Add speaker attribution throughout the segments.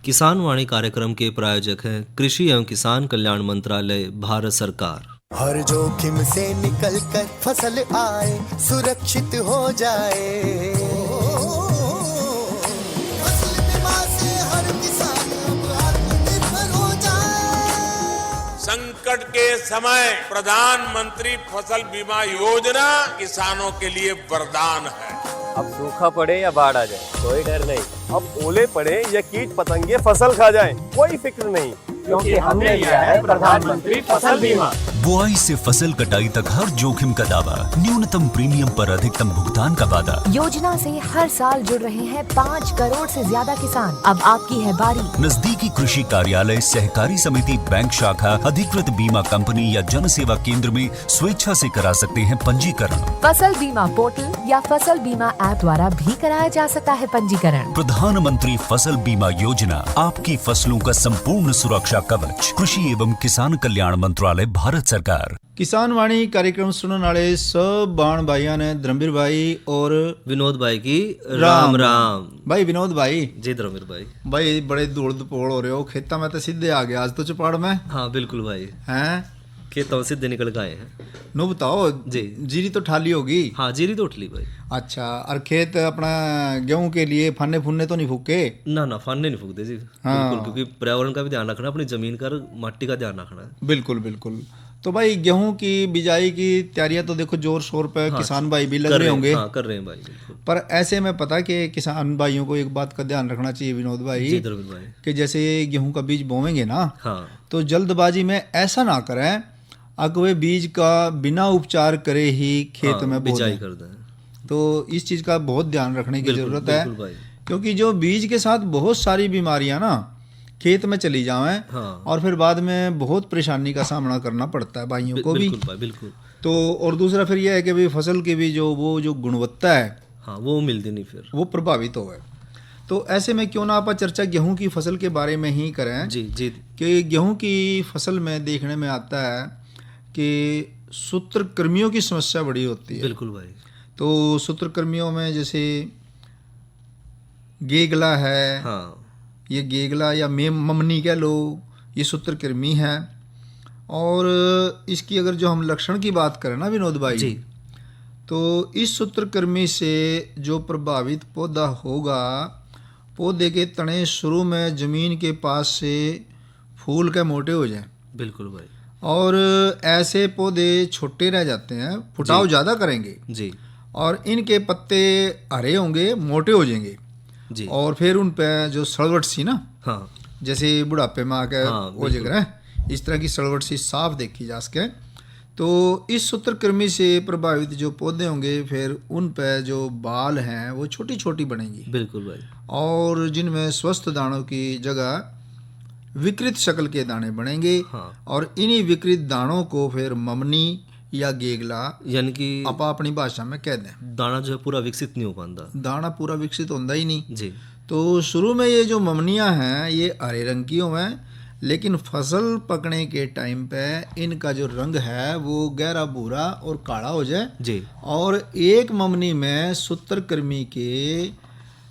Speaker 1: किसान वाणी कार्यक्रम के प्रायोजक हैं कृषि एवं किसान कल्याण मंत्रालय, भारत सरकार।
Speaker 2: हर जोखिम से निकल कर फसल आए, सुरक्षित हो जाए। फसल बीमा से हर किसान अब आत्मनिर्भर हो जाए।
Speaker 3: संकट के समय प्रधानमंत्री फसल बीमा योजना किसानों के लिए वरदान है।
Speaker 4: अब सूखा पड़े या बाढ़ आ जाए कोई डर नहीं, अब ओले पड़े या कीट पतंगे फसल खा जाए कोई फिक्र नहीं, क्योंकि हमने लिया है प्रधानमंत्री फसल बीमा।
Speaker 5: बुआई से फसल कटाई तक हर जोखिम का दावा, न्यूनतम प्रीमियम पर अधिकतम भुगतान का वादा।
Speaker 6: योजना से हर साल जुड़ रहे हैं 5 करोड़ से ज्यादा किसान। अब आपकी है बारी।
Speaker 5: नजदीकी कृषि कार्यालय, सहकारी समिति, बैंक शाखा, अधिकृत बीमा कंपनी या जन सेवा केंद्र में स्वेच्छा से करा सकते हैं पंजीकरण।
Speaker 6: फसल बीमा पोर्टल या फसल बीमा ऐप द्वारा भी कराया जा सकता है पंजीकरण।
Speaker 5: प्रधानमंत्री फसल बीमा योजना, आपकी फसलों का संपूर्ण सुरक्षा कवच। कृषि एवं किसान कल्याण मंत्रालय, भारत सरकार।
Speaker 7: किसान वाणी कार्यक्रम सुनने वाले सब बाण भाइयों ने धर्मवीर भाई और
Speaker 1: विनोद भाई की राम राम।
Speaker 7: भाई विनोद भाई
Speaker 1: जी धर्मवीर भाई।
Speaker 7: भाई बड़े धूल धपोड़ हो रहे हो, खेता में तो सीधे आ गया आज तो चपाड़ में।
Speaker 1: हाँ बिल्कुल भाई,
Speaker 7: हैं
Speaker 1: खेतों से सीधे निकल गए हैं।
Speaker 7: नो बताओ
Speaker 1: जी,
Speaker 7: जीरी तो ठाली होगी।
Speaker 1: हाँ जीरी तो उठली भाई।
Speaker 7: अच्छा, और खेत अपना गेहूं के लिए फाने फुन्ने तो नहीं फूके?
Speaker 1: ना फाने नहीं फूकते जी।
Speaker 7: हाँ।
Speaker 1: बिल्कुल, क्योंकि पर्यावरण का भी ध्यान रखना, अपनी जमीन का मिट्टी का ध्यान रखना है।
Speaker 7: बिल्कुल बिल्कुल। तो भाई गेहूं की बिजाई की तैयारियां तो देखो जोर शोर पे
Speaker 1: हाँ,
Speaker 7: किसान भाई भी लग रहे होंगे।
Speaker 1: हाँ कर रहे हैं भाई बिल्कुल।
Speaker 7: पर ऐसे में पता कि किसान भाइयों को एक बात का ध्यान रखना चाहिए विनोद भाई,
Speaker 1: जी धर्मवीर भाई,
Speaker 7: कि जैसे गेहूं का बीज बोवेंगे ना,
Speaker 1: हाँ
Speaker 7: तो जल्दबाजी में ऐसा ना करें अगवे बीज का बिना उपचार करे ही खेत में बो
Speaker 1: बिजाई
Speaker 7: दें।
Speaker 1: कर दें।
Speaker 7: तो इस चीज का बहुत ध्यान रखने की
Speaker 1: बिल्कुल,
Speaker 7: जरूरत है,
Speaker 1: बिल्कुल भाई।
Speaker 7: क्योंकि जो बीज के साथ बहुत सारी बीमारियां ना खेत में चली जाएं,
Speaker 1: हाँ।
Speaker 7: और फिर बाद में बहुत परेशानी का सामना करना पड़ता है भाइयों को भी।
Speaker 1: बिल्कुल भाई बिल्कुल।
Speaker 7: तो और दूसरा फिर यह है कि भाई फसल की भी जो गुणवत्ता है,
Speaker 1: हाँ वो मिलती नहीं, फिर
Speaker 7: वो प्रभावित हो गए। तो ऐसे में क्यों ना आप चर्चा गेहूं की फसल के बारे में ही करें।
Speaker 1: जी जी।
Speaker 7: कि गेहूं की फसल में देखने में आता है कि सूत्रकृमियों की समस्या बड़ी होती है।
Speaker 1: बिल्कुल भाई।
Speaker 7: तो सूत्रकृमियों में जैसे गेगला है,
Speaker 1: हाँ
Speaker 7: ये गेगला या ममनी कह लो, ये सूत्रकृमि है। और इसकी अगर जो हम लक्षण की बात करें ना विनोद भाई
Speaker 1: जी,
Speaker 7: तो इस सूत्रकृमि से जो प्रभावित पौधा होगा, पौधे के तने शुरू में जमीन के पास से फूल के मोटे हो जाएं।
Speaker 1: बिल्कुल भाई।
Speaker 7: और ऐसे पौधे छोटे रह जाते हैं, फुटाव ज़्यादा करेंगे
Speaker 1: जी
Speaker 7: और इनके पत्ते हरे होंगे, मोटे हो जाएंगे
Speaker 1: जी।
Speaker 7: और फिर उन पे जो सड़वट सी ना,
Speaker 1: हाँ
Speaker 7: जैसे बुढ़ापे में आके
Speaker 1: हाँ,
Speaker 7: हो जाएगा, इस तरह की सड़वट सी साफ देखी जा सके। तो इस सूत्रकृमि से प्रभावित जो पौधे होंगे, फिर उन पे जो बाल हैं वो छोटी छोटी बनेंगी।
Speaker 1: बिल्कुल भाई।
Speaker 7: और जिनमें स्वस्थ दानों की जगह विकृत शक्ल के दाने बनेंगे।
Speaker 1: हाँ।
Speaker 7: और इन्हीं विकृत दानों को फिर ममनी या गेगला
Speaker 1: यानी कि
Speaker 7: आप अपनी भाषा में कह दें।
Speaker 1: दाना जो है पूरा विकसित नहीं हो पाता।
Speaker 7: दाना पूरा विकसित होता ही नहीं
Speaker 1: जी।
Speaker 7: तो शुरू में ये जो ममनियाँ हैं ये हरे रंग की हैं, लेकिन फसल पकने के टाइम पे इनका जो रंग है वो गहरा भूरा और काला हो जाए
Speaker 1: जी।
Speaker 7: और एक ममनी में सूत्रकृमि के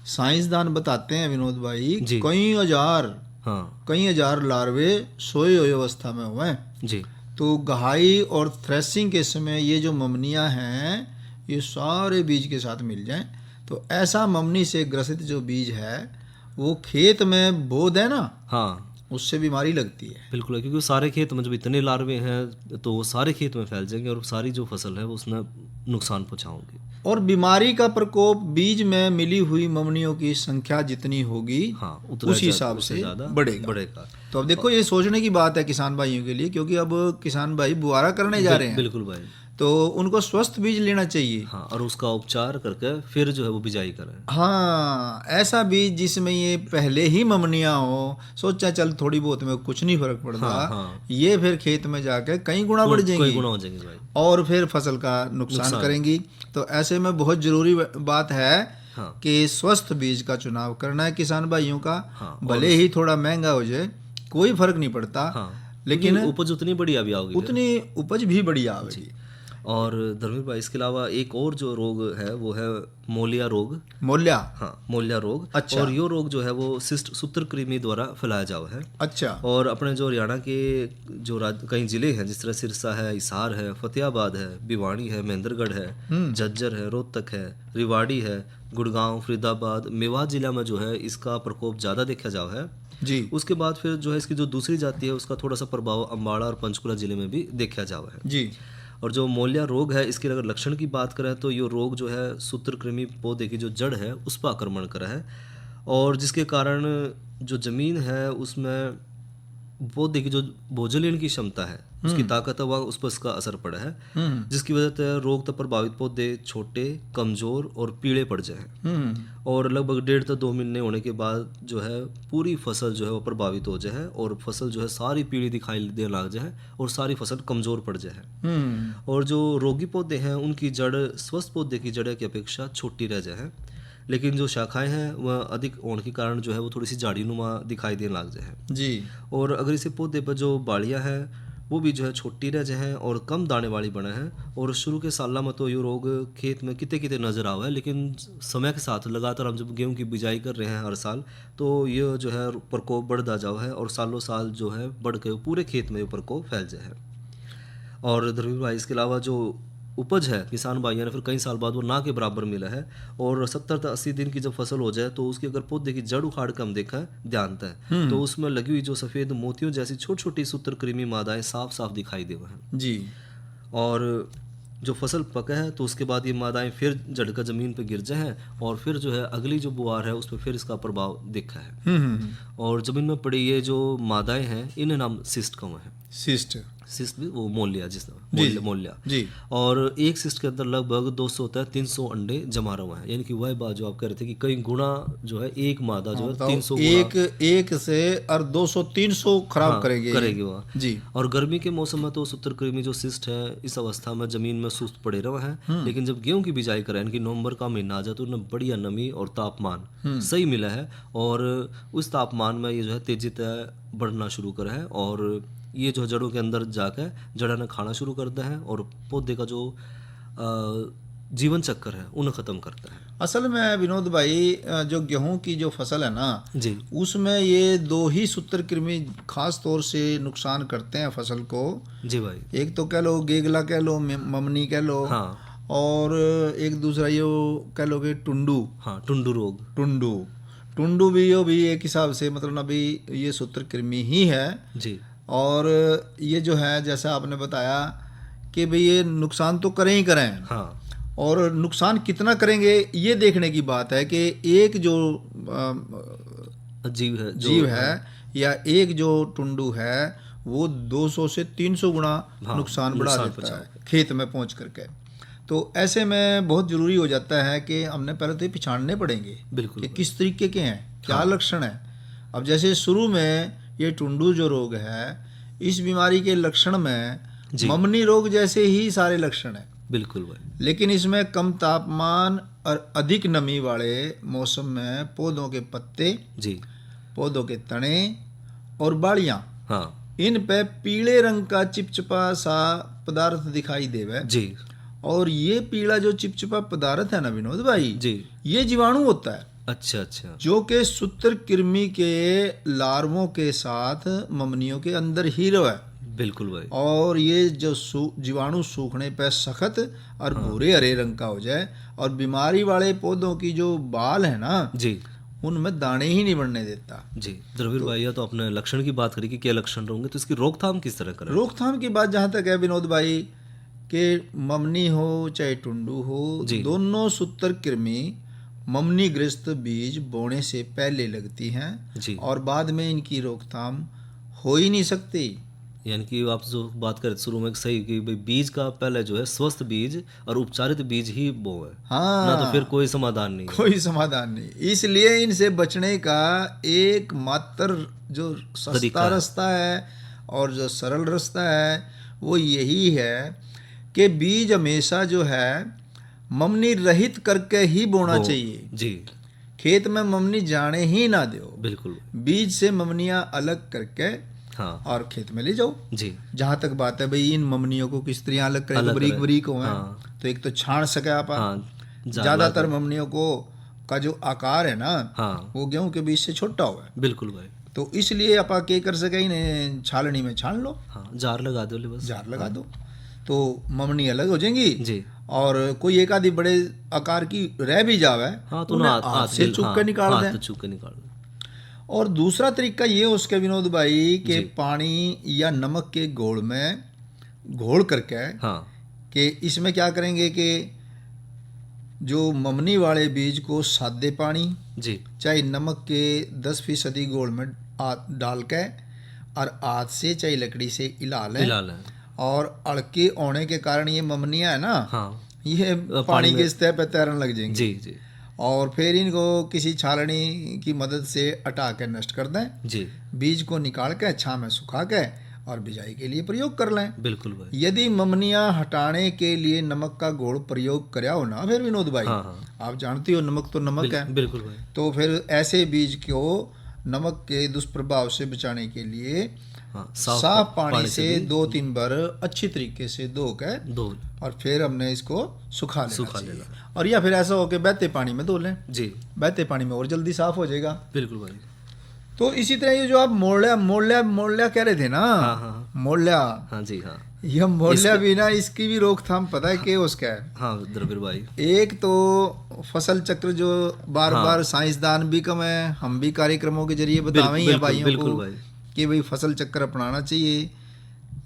Speaker 7: साइंसदान बताते हैं विनोद भाई,
Speaker 1: जी।
Speaker 7: कई हजार लार्वे सोए हुए अवस्था में हुए।
Speaker 1: जी।
Speaker 7: तो गहाई और थ्रेसिंग के समय ये जो ममनियाँ हैं ये सारे बीज के साथ मिल जाएं, तो ऐसा ममनी से ग्रसित जो बीज है वो खेत में बो दे ना,
Speaker 1: हाँ
Speaker 7: उससे बीमारी लगती है।
Speaker 1: बिल्कुल, क्योंकि सारे खेत में जब इतने लार्वे हैं तो वो सारे खेत में फैल जाएंगे और सारी जो फसल है वो उसमें नुकसान पहुँचाओगे।
Speaker 7: और बीमारी का प्रकोप बीज में मिली हुई ममनियों की संख्या जितनी होगी,
Speaker 1: हाँ
Speaker 7: उस हिसाब से बढ़ेगा। तो अब देखो ये सोचने की बात है किसान भाइयों के लिए, क्योंकि अब किसान भाई बुआरा करने जा रहे हैं।
Speaker 1: बिल्कुल भाई।
Speaker 7: तो उनको स्वस्थ बीज लेना चाहिए।
Speaker 1: हाँ, और उसका उपचार करके फिर जो है वो बिजाई करें।
Speaker 7: हाँ, ऐसा बीज जिसमें ये पहले ही ममनियाँ हो, सोचा चल थोड़ी बहुत में कुछ नहीं फर्क पड़ता।
Speaker 1: हाँ।
Speaker 7: ये फिर खेत में जाके कई गुना बढ़ जाएंगी,
Speaker 1: कई गुना हो जाएंगे भाई,
Speaker 7: और फिर फसल का नुकसान करेंगी। तो ऐसे में बहुत जरूरी बात है कि स्वस्थ बीज का चुनाव करना है किसान भाइयों का। भले ही थोड़ा महंगा हो जाए कोई फर्क नहीं पड़ता, लेकिन
Speaker 1: उपज उतनी बढ़िया भी आओगी,
Speaker 7: उतनी उपज भी बढ़िया आएगी।
Speaker 1: और धर्मवीर भाई इसके अलावा एक और जो रोग है वो है मोलिया रोग।
Speaker 7: मोलिया।
Speaker 1: हाँ, मोलिया रोग।
Speaker 7: अच्छा।
Speaker 1: और ये रोग जो है वो सिस्ट सूत्रकृमि द्वारा फैलाया जावा है।
Speaker 7: अच्छा।
Speaker 1: और अपने जो हरियाणा के जो कई जिले हैं, जिस तरह सिरसा है, हिसार है, फतेहाबाद है, भिवानी है, महेंद्रगढ़ है, झज्जर है, रोहतक है, रेवाड़ी है, गुड़गांव, फरीदाबाद, मेवात जिला में जो है इसका प्रकोप ज़्यादा देखा जावा है
Speaker 7: जी।
Speaker 1: उसके बाद फिर जो है इसकी जो दूसरी जाति है उसका थोड़ा सा प्रभाव अम्बाड़ा और पंचकुला जिले में भी देखा जावा है
Speaker 7: जी।
Speaker 1: और जो मोलिया रोग है इसके अगर लक्षण की बात करें तो ये रोग जो है सूत्रकृमि पौधे की जो जड़ है उस पर आक्रमण करा है और जिसके कारण जो जमीन है उसमें पौधे की जो भोजन लेने की क्षमता है उसकी ताकत है वह उस पर इसका असर पड़ा है जिसकी वजह से रोग तक प्रभावित पौधे छोटे, कमजोर और पीले पड़ जाए और लगभग 1.5 से 2 महीने होने के बाद जो है पूरी फसल जो है वो प्रभावित हो जाए और फसल जो है सारी पीली दिखाई देने लग जाए और सारी फसल कमजोर पड़ जाए और जो रोगी पौधे हैं उनकी जड़ स्वस्थ पौधे की जड़ की अपेक्षा छोटी रह जाए लेकिन जो शाखाएं हैं वह अधिक होने के कारण जो है वो थोड़ी सी झाड़ीनुमा दिखाई देने लग जाए
Speaker 7: जी।
Speaker 1: और अगर इसे पौधे पर जो बालियाँ हैं वो भी जो है छोटी रह जाए और कम दाने वाली बने हैं और शुरू के साल में तो ये रोग खेत में किते किते नज़र आवा है लेकिन समय के साथ लगातार हम जब गेहूं की बिजाई कर रहे हैं हर साल तो ये जो है प्रकोप बढ़ता जावा है और सालों साल जो है बढ़ के पूरे खेत में ये प्रकोप फैल जाए और धर्मवीर भाई इसके अलावा जो उपज है किसान भाइयों ने फिर कई साल बाद वो ना के बराबर मिला है और 70 से 80 दिन की जब फसल हो जाए तो उसकी अगर पौधे की जड़ उखाड़ के हम देखा है ध्यानता है तो उसमें लगी हुई जो सफ़ेद मोतियों जैसी छोटी छोटी सूत्रकृमि मादाएं साफ साफ दिखाई देवा है
Speaker 7: जी।
Speaker 1: और जो फसल पका है तो उसके बाद ये मादाएं फिर जड़कर ज़मीन पर गिर जाए और फिर जो है अगली जो बुआर है उस पर फिर इसका प्रभाव दिखा है और ज़मीन में पड़ी ये जो मादाएं हैं इन्हें नाम सिस्ट कहा है। सिस्ट भी वो मोलिया मोलिया
Speaker 7: जी।
Speaker 1: और एक सिस्ट के अंदर लगभग 200 से 300 अंडे जमा रहे हैं यानी कि वह बात जो आप कह रहे थे कि कई गुना जो है एक मादा जो है 300
Speaker 7: एक से और 200-300 खराब करेगी
Speaker 1: वह
Speaker 7: जी।
Speaker 1: और गर्मी के मौसम में तो सूत्रकृमि जो सिस्ट है इस अवस्था में जमीन में सुस्त पड़े रहे हैं लेकिन जब गेहूं की बिजाई करें यानी कि नवंबर का महीना आ जाए तो उन्हें बढ़िया नमी और तापमान सही मिला है और उस तापमान में ये जो है तेजी से बढ़ना शुरू करा है और ये जो जड़ों के अंदर जाकर जड़ा ने खाना शुरू करता है और पौधे का जो जीवन चक्र है उन्हें ख़त्म करता है।
Speaker 7: असल में विनोद भाई जो गेहूं की जो फसल है ना
Speaker 1: जी
Speaker 7: उसमें ये 2 ही सूत्रकृमि खास तौर से नुकसान करते हैं फसल को। जी
Speaker 1: भाई।
Speaker 7: एक तो कह लो गेगला कह लो, ममनी कह लो। हाँ। और एक दूसरा ये कह लो कि टुंडू। हाँ, टुंडू रोग। टुंडू भी यो भी एक हिसाब से मतलब अभी ये सूत्रकृमि ही है जी। और ये जो है जैसा आपने बताया कि भाई ये नुकसान तो करें ही करें। हाँ। और नुकसान कितना करेंगे ये देखने की बात है कि एक जो जीव है या एक जो टुंडू है वो 200 से 300 गुना नुकसान बढ़ा देता है खेत में पहुंच करके। तो ऐसे में बहुत ज़रूरी हो जाता है कि हमने पहले तो ये पहचानने पड़ेंगे बिल्कुल कि किस तरीके के हैं, क्या लक्षण है। अब जैसे शुरू में ये टुंडू जो रोग है इस बीमारी के लक्षण में ममनी रोग जैसे ही सारे लक्षण हैं बिल्कुल भाई। लेकिन इसमें कम तापमान और अधिक नमी वाले मौसम में पौधों के पत्ते जी, पौधों के तने और बालियां इन पे पीले रंग का चिपचिपा सा पदार्थ दिखाई देवे जी। और ये पीला जो चिपचिपा पदार्थ है ना विनोद भाई जी, ये जीवाणु होता है। अच्छा अच्छा। जो कि सूत्रकृमि के लार्वों के साथ ममनियों के अंदर ही रहा है बिल्कुल भाई। और ये जो जीवाणु सूखने पे सख्त और भूरे हरे रंग का हो जाए और बीमारी वाले पौधों की जो बाल है ना जी उनमें दाने ही नहीं बढ़ने देता जी।
Speaker 1: द्रविड़ भाई तो अपने लक्षण की बात करी कि क्या लक्षण होंगे तो इसकी रोकथाम किस तरह करें?
Speaker 7: रोकथाम की बात जहाँ तक है विनोद भाई कि ममनी हो चाहे टुंडू हो दोनों सूत्रकृमि ममनी ग्रस्त बीज बोने से पहले लगती हैं और बाद में इनकी रोकथाम हो ही नहीं सकती।
Speaker 1: यानी कि आप जो बात करें शुरू में सही कि भाई बीज का पहले जो है स्वस्थ बीज और उपचारित बीज ही बो है। हाँ, ना तो फिर कोई समाधान नहीं,
Speaker 7: कोई समाधान नहीं। इसलिए इनसे बचने का एकमात्र जो सस्ता रास्ता है और जो सरल रास्ता है वो यही है कि बीज हमेशा जो है ममनी रहित करके ही बोना चाहिए जी। खेत में ममनी जाने ही ना दो बिल्कुल। बीज से ममनियाँ अलग करके
Speaker 1: हाँ
Speaker 7: और खेत में ले जाओ।
Speaker 1: जी
Speaker 7: जहाँ तक बात है भाई इन ममनियों को किस तरह अलग करें, तो
Speaker 1: अलग
Speaker 7: बरीक
Speaker 1: करें।
Speaker 7: बरीक हो
Speaker 1: हाँ।
Speaker 7: तो एक तो छाण सके आप।
Speaker 1: हाँ
Speaker 7: ज्यादातर ममनियों को का जो आकार है ना
Speaker 1: हाँ
Speaker 7: वो गेहूं के बीज से छोटा हुआ है,
Speaker 1: बिल्कुल भाई।
Speaker 7: तो इसलिए आप के कर सके इन्हें छालनी में छान लो,
Speaker 1: हाँ जार लगा दो ले बस।
Speaker 7: जार लगा दो तो ममनी अलग हो जाएंगी।
Speaker 1: जी
Speaker 7: और कोई एक आधी बड़े आकार की रह भी जावे
Speaker 1: हाँ तो
Speaker 7: उन्हें
Speaker 1: ना
Speaker 7: हाथ से चुप के निकाल
Speaker 1: हाथ
Speaker 7: दें।
Speaker 1: से चुप के निकाल दें।
Speaker 7: और दूसरा तरीका ये उसके विनोद भाई कि
Speaker 1: जी।
Speaker 7: पानी या नमक के घोल में घोल करके
Speaker 1: हाँ
Speaker 7: कि इसमें क्या करेंगे कि जो ममनी वाले बीज को सादे पानी
Speaker 1: जी
Speaker 7: चाहे नमक के 10% घोल में डाल के और हाथ से चाहे लकड़ी से हिला लें।
Speaker 1: हिला लें।
Speaker 7: और अड़के होने के कारण ये ममनियाँ है ना
Speaker 1: हाँ
Speaker 7: ये
Speaker 1: पानी
Speaker 7: पानी
Speaker 1: में-
Speaker 7: के सतह पे तैरने लग जाएंगी।
Speaker 1: जी जी
Speaker 7: और फिर इनको किसी छालनी की मदद से हटा के नष्ट कर दें।
Speaker 1: जी
Speaker 7: बीज को निकाल के छां में सुखा के और बिजाई के लिए प्रयोग कर लें।
Speaker 1: बिल्कुल भाई।
Speaker 7: यदि ममनियाँ हटाने के लिए नमक का घोल प्रयोग करया हो ना फिर विनोद भाई,
Speaker 1: हाँ, हाँ।
Speaker 7: आप जानती हो नमक तो नमक है,
Speaker 1: बिल्कुल भाई।
Speaker 7: तो फिर ऐसे बीज को नमक के दुष्प्रभाव से बचाने के लिए
Speaker 1: हाँ
Speaker 7: साफ पानी से
Speaker 1: भी
Speaker 7: 2-3 बार अच्छी तरीके से धो के
Speaker 1: दो।
Speaker 7: और फिर हमने इसको सुखा
Speaker 1: सुखा
Speaker 7: लेना
Speaker 1: लेना।
Speaker 7: चाहिए। और या फिर ऐसा हो कि बहते पानी में धो लें,
Speaker 1: जी
Speaker 7: बहते पानी में और जल्दी साफ हो जाएगा।
Speaker 1: बिल्कुल भाई।
Speaker 7: तो इसी तरह ये जो आप मोल्या कह रहे थे ना,
Speaker 1: हाँ, हाँ।
Speaker 7: मोल्या,
Speaker 1: हाँ जी हाँ
Speaker 7: यह मोल्या भी ना इसकी भी रोकथाम पता है कि उसका है।
Speaker 1: हाँ द्रविड़ भाई।
Speaker 7: एक तो फसल चक्र जो बार बार साइंसदान भी कम है, हम भी कार्यक्रमों के जरिए बतावे ही हैं भाइयों
Speaker 1: बिल्कुल
Speaker 7: को
Speaker 1: भाई।
Speaker 7: कि भाई फसल चक्र अपनाना चाहिए।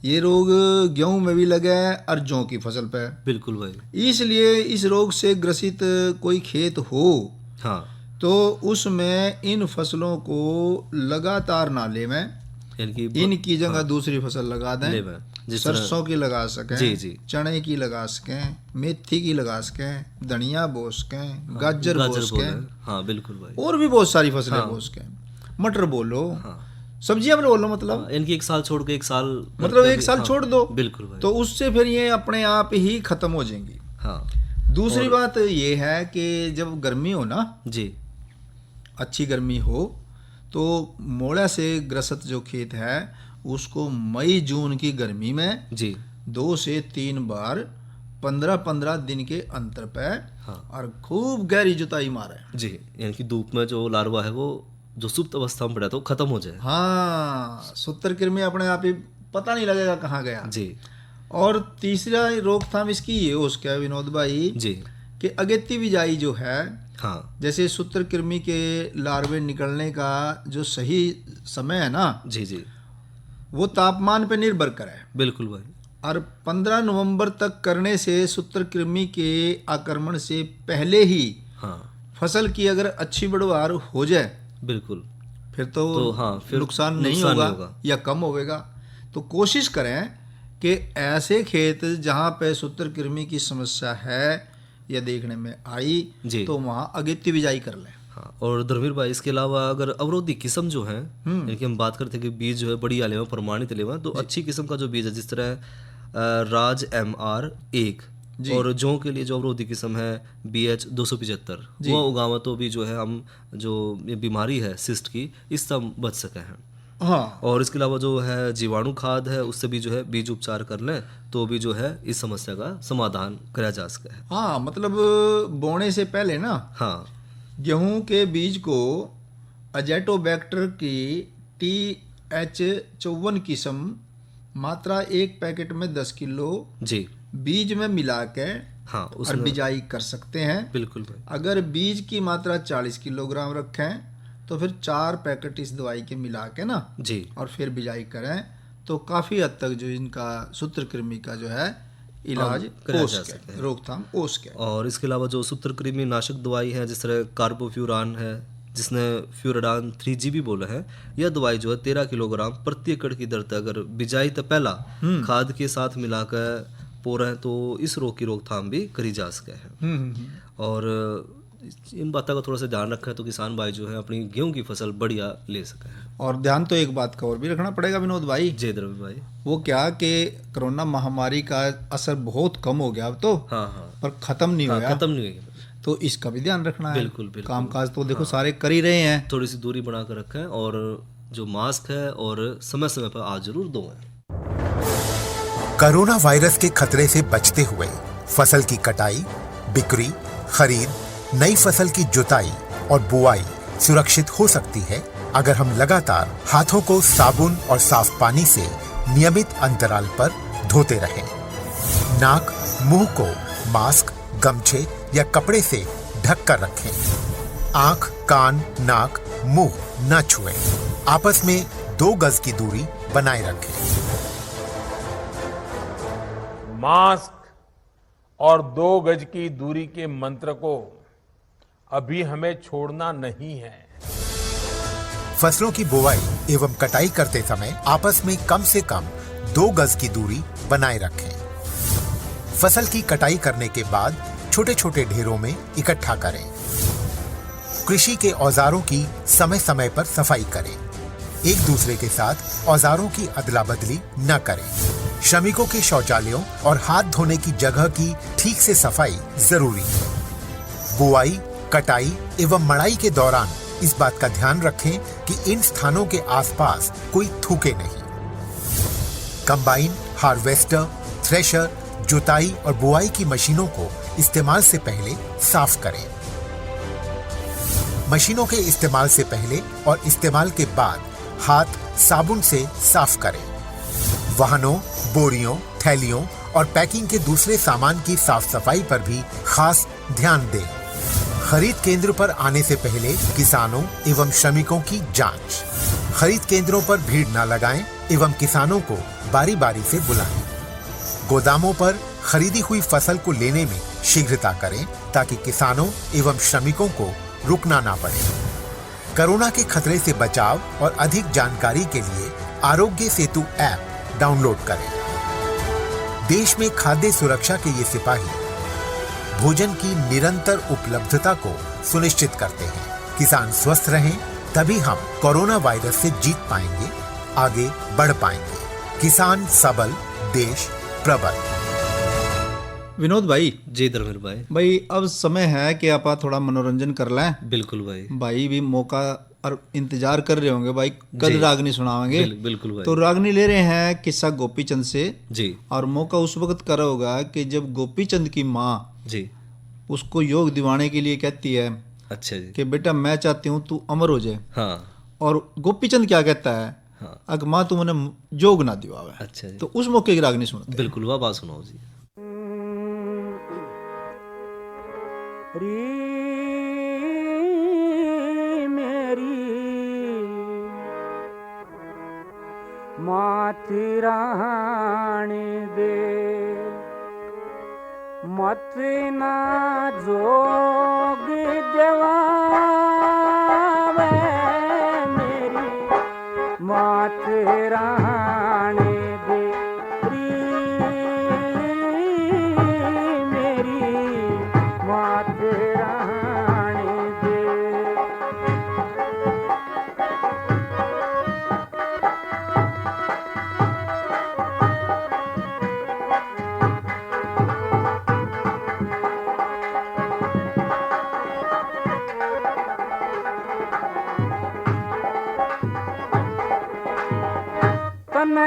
Speaker 7: ये रोग गेहूं में भी लगा है और जौ की फसल पे,
Speaker 1: बिल्कुल भाई।
Speaker 7: इसलिए इस रोग से ग्रसित कोई खेत हो
Speaker 1: हाँ
Speaker 7: तो उसमें इन फसलों को लगातार नाले में
Speaker 1: यानी कि
Speaker 7: इनकी जगह दूसरी फसल लगा
Speaker 1: ले
Speaker 7: दें।
Speaker 1: में जिस तरह
Speaker 7: सरसों की लगा सकें,
Speaker 1: जी, जी।
Speaker 7: चने की लगा सकें, मेथी की लगा सकें, धनिया बो सकें, गाजर बो
Speaker 1: बोल रहे
Speaker 7: सकें,
Speaker 1: हैं। हाँ बिल्कुल भाई।
Speaker 7: और भी बहुत सारी फसलें
Speaker 1: हाँ।
Speaker 7: बो सकें, मटर बोलो,
Speaker 1: हाँ
Speaker 7: सब्जियां बोलो, मतलब
Speaker 1: हाँ, इनकी एक साल छोड़ के एक साल
Speaker 7: मतलब एक साल
Speaker 1: हाँ,
Speaker 7: छोड़ दो
Speaker 1: बिल्कुल भाई।
Speaker 7: तो उससे फिर ये अपने आप ही खत्म हो जाएंगी।
Speaker 1: हाँ
Speaker 7: दूसरी बात ये है कि जब गर्मी हो ना,
Speaker 1: जी
Speaker 7: अच्छी गर्मी हो, तो मोड़ा से ग्रसित जो खेत है उसको मई जून की गर्मी में
Speaker 1: जी
Speaker 7: 2 से 3 बार 15-15 दिन के अंतर पे
Speaker 1: हाँ।
Speaker 7: और खूब गहरी जुताई मारे।
Speaker 1: जी यानी कि धूप में जो लार्वा है वो जो सुप्त अवस्था में पड़ा तो खत्म हो जाए।
Speaker 7: हाँ, सूत्रकृमि अपने आप ही पता नहीं लगेगा कहाँ गया।
Speaker 1: जी
Speaker 7: और तीसरा रोकथाम इसकी ये हो उसका विनोद भाई
Speaker 1: जी
Speaker 7: कि अगेती बिजाई जो है,
Speaker 1: हाँ
Speaker 7: जैसे सूत्रकृमि के लार्वे निकलने का जो सही समय है ना
Speaker 1: जी जी
Speaker 7: वो तापमान पे निर्भर करे।
Speaker 1: बिल्कुल भाई।
Speaker 7: और 15 नवंबर तक करने से सूत्रकृमि के आक्रमण से पहले ही
Speaker 1: हाँ
Speaker 7: फसल की अगर अच्छी बढ़वार हो जाए
Speaker 1: बिल्कुल
Speaker 7: फिर तो
Speaker 1: हाँ, फिर
Speaker 7: नुकसान नहीं
Speaker 1: नुकसान नहीं
Speaker 7: होगा
Speaker 1: होगा।
Speaker 7: या कम होगा। तो कोशिश करें कि ऐसे खेत जहाँ पे सूत्रकृमि की समस्या है या देखने में आई
Speaker 1: जी।
Speaker 7: तो वहाँ अगेती बिजाई कर लें।
Speaker 1: हाँ और धर्मवीर भाई इसके अलावा अगर अवरोधी किस्म जो है यानी कि हम बात करते हैं कि बीज जो है बड़ी आले में प्रमाणित लेवा तो अच्छी किस्म का जो बीज है जिस तरह राज MR1 और जौ के लिए जो अवरोधी किस्म है BH 275 वो उगावा तो भी जो है हम जो ये बीमारी है सिस्ट की इससे हम बच सके हैं।
Speaker 7: हाँ
Speaker 1: और इसके अलावा जो है जीवाणु खाद है उससे भी जो है बीज उपचार कर लें तो भी जो है इस समस्या का समाधान करा जा सका है।
Speaker 7: हाँ, मतलब बोने से पहले ना
Speaker 1: हाँ
Speaker 7: गेहूं के बीज को अजैटोबैक्टर की TH54 किस्म मात्रा एक पैकेट में 10 किलो
Speaker 1: जी
Speaker 7: बीज में मिला के
Speaker 1: हाँ
Speaker 7: और
Speaker 1: उसमें
Speaker 7: बिजाई कर सकते हैं।
Speaker 1: बिल्कुल भाई।
Speaker 7: अगर बीज की मात्रा 40 किलोग्राम रखें तो फिर 4 पैकेट इस दवाई के मिला के ना
Speaker 1: जी
Speaker 7: और फिर बिजाई करें तो काफ़ी हद तक जो इनका सूत्रकृमि का जो है इलाज
Speaker 1: करा
Speaker 7: हो
Speaker 1: जा
Speaker 7: सके,
Speaker 1: सकता है।
Speaker 7: रोकथाम हो सके।
Speaker 1: और इसके अलावा जो सूत्रकृमि नाशक दवाई है जिस तरह कार्बोफ्यूरान है जिसने फ्यूराडान 3G भी बोला है, यह दवाई जो है 13 किलोग्राम प्रति एकड़ की दर से अगर बिजाई तो पहला खाद के साथ मिलाकर पो रहे हैं तो इस रोग की रोकथाम भी करी जा सके है। और इन बातों का थोड़ा सा ध्यान रखें तो किसान भाई जो है अपनी गेहूं की फसल बढ़िया ले सके हैं।
Speaker 7: और ध्यान तो एक बात का और भी रखना पड़ेगा विनोद भाई,
Speaker 1: जय द्रव्य भाई।
Speaker 7: वो क्या कि कोरोना महामारी का असर बहुत कम हो गया अब तो,
Speaker 1: हाँ हाँ
Speaker 7: पर खत्म नहीं
Speaker 1: हाँ,
Speaker 7: हुआ।
Speaker 1: खत्म नहीं हुई।
Speaker 7: तो इसका भी ध्यान रखना है।
Speaker 1: बिल्कुल, बिल्कुल।
Speaker 7: कामकाज तो देखो सारे कर ही रहे हैं।
Speaker 1: थोड़ी सी दूरी बना कर रखें और जो मास्क है और समय समय पर हाथ जरूर धोएं।
Speaker 8: कोरोना वायरस के खतरे से बचते हुए फसल की कटाई, बिक्री, खरीद, नई फसल की जुताई और बुआई सुरक्षित हो सकती है अगर हम लगातार हाथों को साबुन और साफ पानी से नियमित अंतराल पर धोते रहें। नाक, मुंह को मास्क, गमछे या कपड़े से ढक कर रखें। आंख, कान, नाक, मुंह न छुएं। आपस में 2 गज की दूरी बनाए रखें।
Speaker 3: मास्क और 2 गज की दूरी के मंत्र को अभी हमें छोड़ना नहीं है।
Speaker 8: फसलों की बुवाई एवं कटाई करते समय आपस में कम से कम 2 गज की दूरी बनाए रखें। फसल की कटाई करने के बाद छोटे छोटे ढेरों में इकट्ठा करें। कृषि के औजारों की समय समय पर सफाई करें। एक दूसरे के साथ औजारों की अदला बदली न करें। श्रमिकों के शौचालयों और हाथ धोने की जगह की ठीक से सफाई जरूरी है। बुआई, कटाई एवं मड़ाई के दौरान इस बात का ध्यान रखें कि इन स्थानों के आसपास कोई थूके नहीं। कंबाइन, हार्वेस्टर, थ्रेशर, जुताई और बुआई की मशीनों को इस्तेमाल से पहले साफ करें। मशीनों के इस्तेमाल से पहले और इस्तेमाल के बाद हाथ साबुन से साफ करें। वाहनों, बोरियों, थैलियों और पैकिंग के दूसरे सामान की साफ सफाई पर भी खास ध्यान दें। खरीद केंद्र पर आने से पहले किसानों एवं श्रमिकों की जांच। खरीद केंद्रों पर भीड़ न लगाएं एवं किसानों को बारी बारी से बुलाएं। गोदामों पर खरीदी हुई फसल को लेने में शीघ्रता करें ताकि किसानों एवं श्रमिकों को रुकना ना पड़े। कोरोना के खतरे से बचाव और अधिक जानकारी के लिए आरोग्य सेतु ऐप डाउनलोड करें। देश में खाद्य सुरक्षा के ये सिपाही भोजन की निरंतर उपलब्धता को सुनिश्चित करते हैं। किसान स्वस्थ रहें तभी हम कोरोना वायरस से जीत पाएंगे, आगे बढ़ पाएंगे। किसान सबल, देश प्रबल।
Speaker 7: विनोद भाई,
Speaker 1: जी धर्मेंद्र भाई।
Speaker 7: अब समय है कि आप थोड़ा मनोरंजन कर लें।
Speaker 1: बिल्कुल भाई।
Speaker 7: भाई भी मौका और इंतजार कर रहे होंगे भाई, कद रागनी सुनावेंगे।
Speaker 1: बिल्कुल भाई।
Speaker 7: तो रागनी ले रहे हैं किस्सा गोपीचंद से
Speaker 1: जी।
Speaker 7: और मौका उस वक्त कर होगा कि जब गोपीचंद की माँ
Speaker 1: जी
Speaker 7: उसको योग दिवाने के लिए कहती है
Speaker 1: अच्छा जी
Speaker 7: कि बेटा मैं चाहती हूँ तू अमर हो जाए।
Speaker 1: हाँ
Speaker 7: और गोपीचंद क्या कहता है,
Speaker 1: हाँ
Speaker 7: अग माँ तू मैंने जोग ना दिवावे।
Speaker 1: अच्छा जी।
Speaker 7: तो उस मौके की रागनी सुनते हैं।
Speaker 1: बिल्कुल वह बात सुनाओ जी।
Speaker 9: माती रानी दे मत ना जोग देवावे मेरी मात रानी दे मेरी मात रानी दे।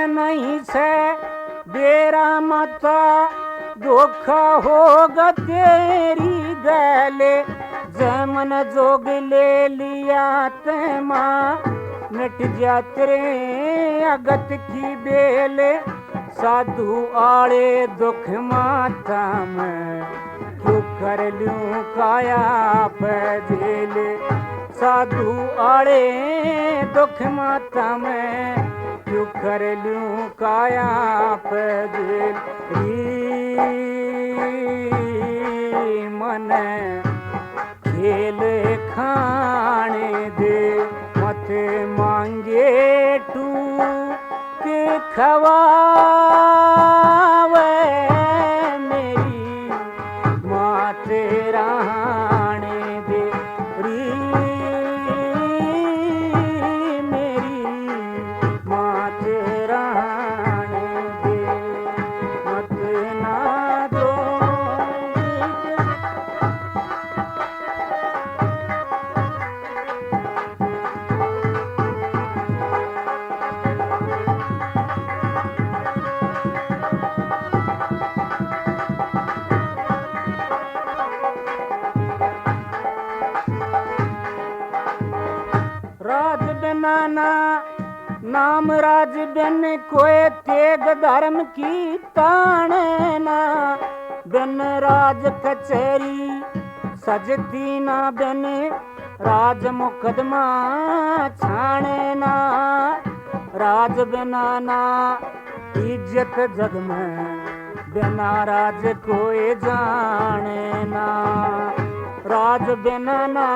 Speaker 9: नहीं से बेरा माता धोखा होगा तेरी गले जमन जोग ले लिया ते माँ मिट जा तेरे अगत की बेले साधु आड़े दुख माता में क्यों कर लूं काया पे जेले साधु आड़े दुख माता में क्यों कर लूं काया पे दिल मन खेल खाने दे मत मांगे तू के खवावे मेरी माँ तेरा दे नाम राज बिन कोय तेग धर्म की ताने ना, बिन राज कचहरी सजती ना, बिन राज मुकदमा छाने ना, राज बिना ना इज्जत जग में, बिना राज कोई जाने ना, राज बिना ना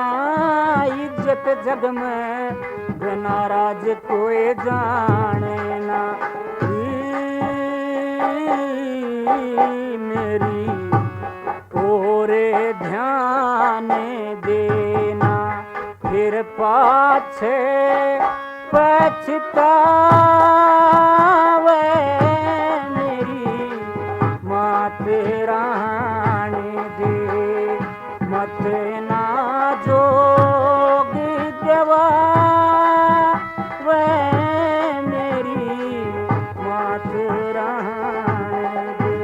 Speaker 9: इज्जत जग में, बिना राज कोई जाने ना। मेरी ओरे ध्यान देना, फिर पाछे पछतावे, मेरी मात रानी दे, मत ना जोग देवा वे, मेरी मात रानी दे।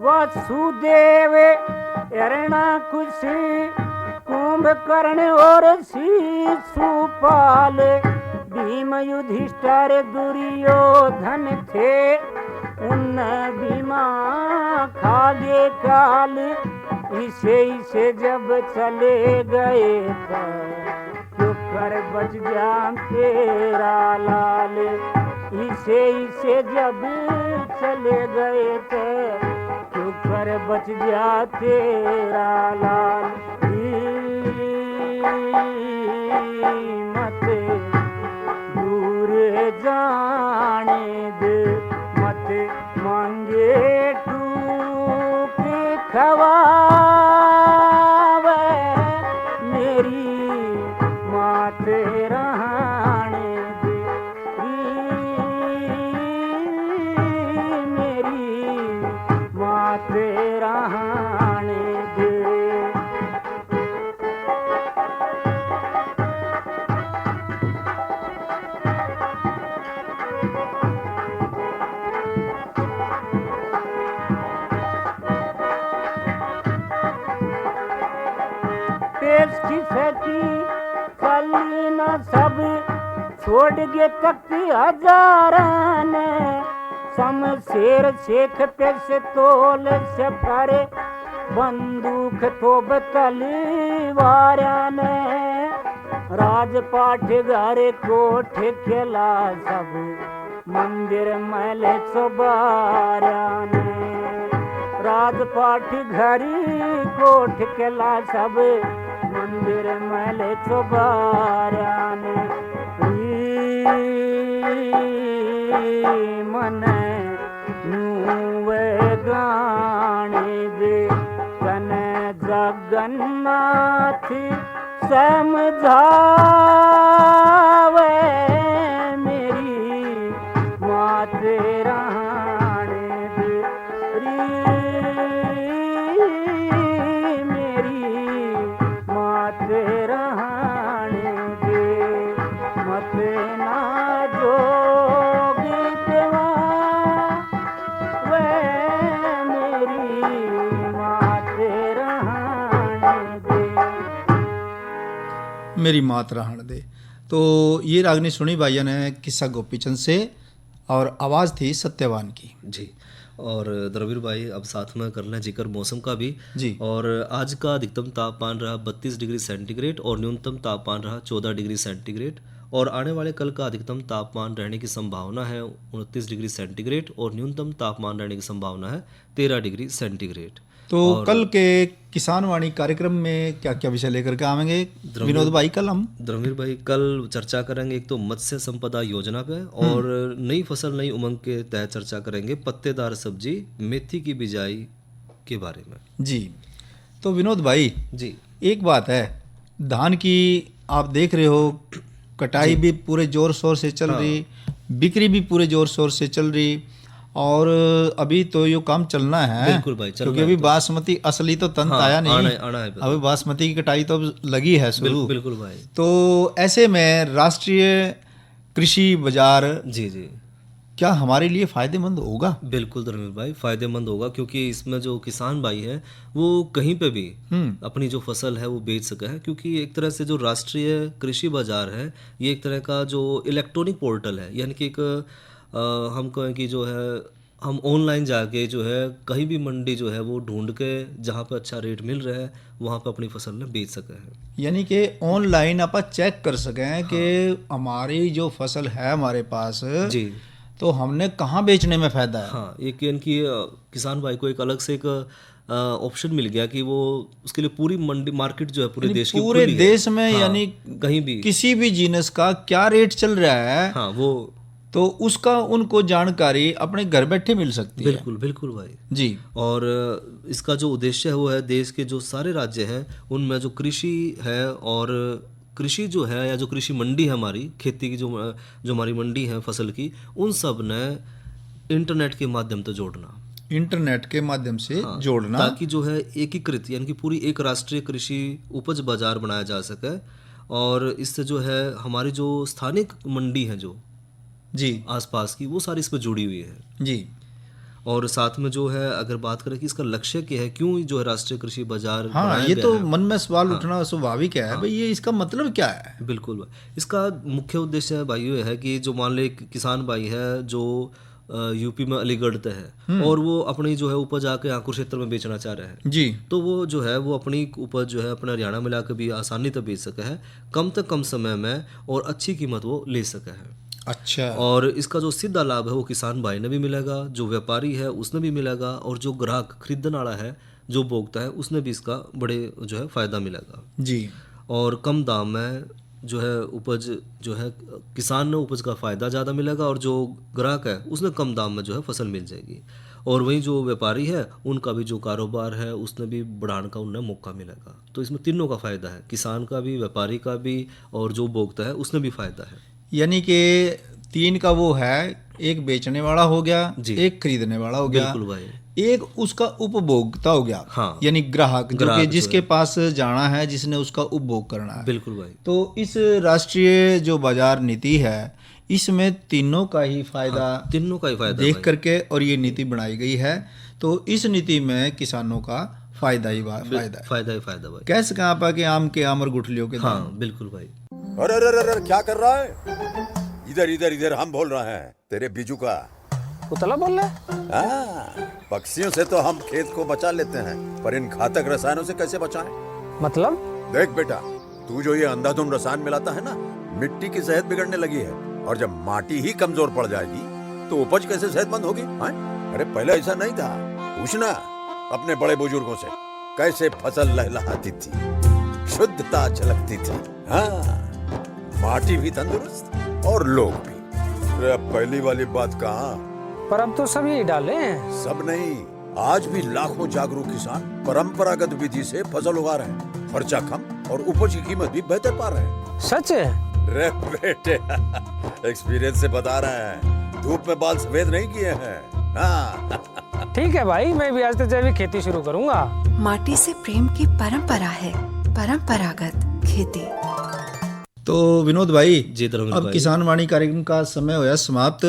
Speaker 9: वसुदेव हिरणाकुश कुंभकर्ण और शिशुपाल, भीम युधिष्ठिर दुर्योधन थे, उन भीमा खागे काल, इसे इसे जब चले गए क्यों कर बच जा तेरा लाल, इसे इसे जब चले गए थे क्यों कर बच जा तेरा लाल। मत दूर जाने दे, मत मांगे टूक खवावे, मेरी मात रहने दे, मेरी मात रहने दे। पेश की सती चली न सब, छोड़ गे तख्त हजारन, शमशेर शेख पे से तोल से फरे, बंदूक तो तलवारन, राजपाट घर कोठ खेला सब, मंदिर महल चौबारन, राजपाट घरी कोठ खेला सब, मंदिर महल चौबारन। मन नुवे गाने दे, कन जगन्नाथ समझावे, मेरी मात रहने दे, मेरी मात रहने दे, मत ना जोग देवा वे, मेरी मात रहने दे।
Speaker 7: मेरी मात रहन दे। तो ये रागनी सुनी भाइयों ने किस्सा गोपीचंद से, और आवाज़ थी सत्यवान की।
Speaker 1: जी। और द्रविड़ भाई अब साथ में करना है जिक्र मौसम का भी
Speaker 7: जी।
Speaker 1: और आज का अधिकतम तापमान रहा 32 डिग्री सेंटीग्रेड और न्यूनतम तापमान रहा 14 डिग्री सेंटीग्रेड, और आने वाले कल का अधिकतम तापमान रहने की संभावना है 29 डिग्री सेंटीग्रेड और न्यूनतम तापमान रहने की संभावना है 13 डिग्री सेंटीग्रेड।
Speaker 7: तो कल के किसान वाणी कार्यक्रम में क्या क्या विषय लेकर के आवेंगे विनोद भाई? कल हम
Speaker 1: द्रविड़ भाई कल चर्चा करेंगे एक तो मत्स्य संपदा योजना पे, और नई फसल नई उमंग के तहत चर्चा करेंगे पत्तेदार सब्जी मेथी की बिजाई के बारे में।
Speaker 7: जी। तो विनोद भाई
Speaker 1: जी,
Speaker 7: एक बात है, धान की आप देख रहे हो कटाई भी पूरे जोर शोर से चल रही, बिक्री भी पूरे जोर शोर से चल रही, और अभी तो ये काम चलना है।
Speaker 1: बिल्कुल भाई, चलना
Speaker 7: क्योंकि
Speaker 1: है
Speaker 7: अभी
Speaker 1: तो।
Speaker 7: बासमती असली तो तंत
Speaker 1: हाँ,
Speaker 7: आया नहीं,
Speaker 1: आना है बिल्कुल।
Speaker 7: अभी बासमती की कटाई तो अब लगी है शुरू।
Speaker 1: बिल्कुल भाई।
Speaker 7: तो ऐसे में राष्ट्रीय कृषि बाजार
Speaker 1: जी जी,
Speaker 7: क्या हमारे लिए फायदेमंद होगा?
Speaker 1: बिल्कुल धर्मेंद्र भाई, फायदेमंद होगा, क्योंकि इसमें जो किसान भाई है वो कहीं पे भी अपनी जो फसल है वो बेच सका है। क्योंकि एक तरह से जो राष्ट्रीय कृषि बाजार है ये एक तरह का जो इलेक्ट्रॉनिक पोर्टल है, यानी कि एक हम कहें कि जो है हम ऑनलाइन जाके जो है कहीं भी मंडी जो है वो ढूंढ के जहाँ पे अच्छा रेट मिल रहा है वहाँ पे अपनी फसल ने बेच सका है।
Speaker 7: यानी कि ऑनलाइन आप चेक कर सकें कि हमारी जो फसल है हमारे पास
Speaker 1: जी,
Speaker 7: तो हमने कहाँ बेचने में फायदा है।
Speaker 1: हाँ, एक यानी कि किसान भाई को एक अलग से एक ऑप्शन मिल गया कि वो उसके लिए पूरी मंडी मार्केट जो है पूरे देश की
Speaker 7: पूरे
Speaker 1: खुली है।
Speaker 7: देश में,
Speaker 1: हाँ,
Speaker 7: यानी
Speaker 1: कहीं भी,
Speaker 7: किसी भी जीनस का क्या रेट चल रहा है,
Speaker 1: हाँ वो
Speaker 7: तो उसका उनको जानकारी अपने घर बैठे मिल सकती है।
Speaker 1: बिल्कुल बिल्कुल भाई
Speaker 7: जी।
Speaker 1: और इसका जो उद्देश्य है वो है देश के जो सारे राज्य हैं उनमें जो कृषि है और कृषि जो है या जो कृषि मंडी है हमारी खेती की जो हमारी मंडी है फसल की, उन सब ने इंटरनेट के माध्यम से जोड़ना,
Speaker 7: इंटरनेट के माध्यम से जोड़ना,
Speaker 1: ताकि जो है एकीकृत यानी कि पूरी एक राष्ट्रीय कृषि उपज बाजार बनाया जा सके। और इससे जो है हमारी जो स्थानिक मंडी है जो
Speaker 7: जी
Speaker 1: आसपास की, वो सारी इस पर जुड़ी हुई है।
Speaker 7: जी।
Speaker 1: और साथ में जो है अगर बात करें कि इसका लक्ष्य क्या है, क्यों जो है राष्ट्रीय कृषि बाजार
Speaker 7: हाँ,
Speaker 1: बनाया
Speaker 7: ये
Speaker 1: गया
Speaker 7: तो
Speaker 1: है?
Speaker 7: मन में सवाल उठना स्वाभाविक है भाई, ये इसका मतलब क्या है?
Speaker 1: बिल्कुल भाई, इसका मुख्य उद्देश्य भाई ये है कि जो मान ले एक किसान भाई है जो यूपी में अलीगढ़ तक है और वो अपनी जो है उपज आके यहाँ कुरुक्षेत्र में बेचना चाह रहे हैं
Speaker 7: जी,
Speaker 1: तो वो जो है वो अपनी उपज जो है अपने हरियाणा में लाकर भी आसानी से बेच सके है, कम से कम समय में और अच्छी कीमत वो ले सके है।
Speaker 7: अच्छा।
Speaker 1: और इसका जो सीधा लाभ है वो किसान भाई ने भी मिलेगा, जो व्यापारी है उसने भी मिलेगा, और जो ग्राहक खरीदने वाला है जो भोगता है उसने भी इसका बड़े जो है फायदा मिलेगा
Speaker 7: जी।
Speaker 1: और कम दाम में जो है उपज जो है किसान ने उपज का फ़ायदा ज़्यादा मिलेगा और जो ग्राहक है उसने कम दाम में जो है फसल मिल जाएगी। और वहीं जो व्यापारी है उनका भी जो कारोबार है उसने भी बढ़ाने का उन्हें मौका मिलेगा। तो इसमें तीनों का फ़ायदा है, किसान का भी, व्यापारी का भी, और जो भोगता है उसने भी फ़ायदा है।
Speaker 7: यानी कि तीन का वो है, एक बेचने वाला हो गया, एक खरीदने वाला हो गया,
Speaker 1: बिल्कुल भाई,
Speaker 7: एक उसका उपभोक्ता हो गया।
Speaker 1: हाँ,
Speaker 7: यानी ग्राहक जो कि जिसके
Speaker 1: जो
Speaker 7: पास जाना है, जिसने उसका उपभोग करना है।
Speaker 1: बिल्कुल भाई।
Speaker 7: तो इस राष्ट्रीय जो बाजार नीति है इसमें तीनों का ही फायदा,
Speaker 1: तीनों का ही फायदा
Speaker 7: देख
Speaker 1: भाई।
Speaker 7: करके और ये नीति बनाई गई है। तो इस नीति में किसानों का फायदा ही फायदा है।
Speaker 1: फायदा ही फायदा भाई।
Speaker 7: कह सकें आप कि आम के आम और गुठलियों के दाम।
Speaker 1: हाँ बिल्कुल भाई।
Speaker 10: अरे अरे अरे अरे, क्या कर रहा है? इधर इधर इधर, हम बोल रहे हैं तेरे बीजू का।
Speaker 9: उतला बोल रहा है?
Speaker 10: हाँ, पक्षियों से तो हम खेत को बचा लेते हैं, पर इन घातक रसायनों से कैसे बचाएं?
Speaker 9: मतलब?
Speaker 10: देख बेटा, तू जो ये अंधाधुंध रसायन मिलाता है ना, मिट्टी की सेहत बिगड़ने लगी है। और जब माटी ही कमजोर पड़ जाएगी तो उपज कैसे सेहतमंद होगी? अरे पहले ऐसा नहीं था, पूछना अपने बड़े बुजुर्गों से, कैसे फसल लहलहाती थी, शुद्धता झलकती थी। हाँ, माटी भी तंदुरुस्त और लोग भी। अरे अब पहली वाली बात कहाँ?
Speaker 9: पर अब तो सब यही डाले हैं।
Speaker 10: सब नहीं, आज भी लाखों जागरूक किसान परंपरागत विधि से फसल उगा रहे हैं। खर्चा कम और उपज की कीमत भी बेहतर पा रहे हैं।
Speaker 9: सच है?
Speaker 10: रे बेटे, एक्सपीरियंस से बता रहे हैं, धूप में बाल सफेद नहीं किए हैं। हाँ।
Speaker 9: ठीक है भाई, मैं भी आज से जैविक खेती शुरू करूंगा।
Speaker 11: माटी से प्रेम की परंपरा है, परंपरागत खेती।
Speaker 7: तो विनोद भाई
Speaker 1: जी धर्मेंद्र
Speaker 7: अब
Speaker 1: भाई।
Speaker 7: किसान वाणी कार्यक्रम का समय होया समाप्त।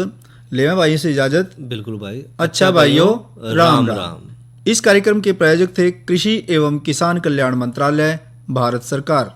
Speaker 7: लेवे भाई से इजाजत।
Speaker 1: बिल्कुल भाई।
Speaker 7: अच्छा भाइयों, राम राम। इस कार्यक्रम के प्रायोजक थे कृषि एवं किसान कल्याण मंत्रालय, भारत सरकार।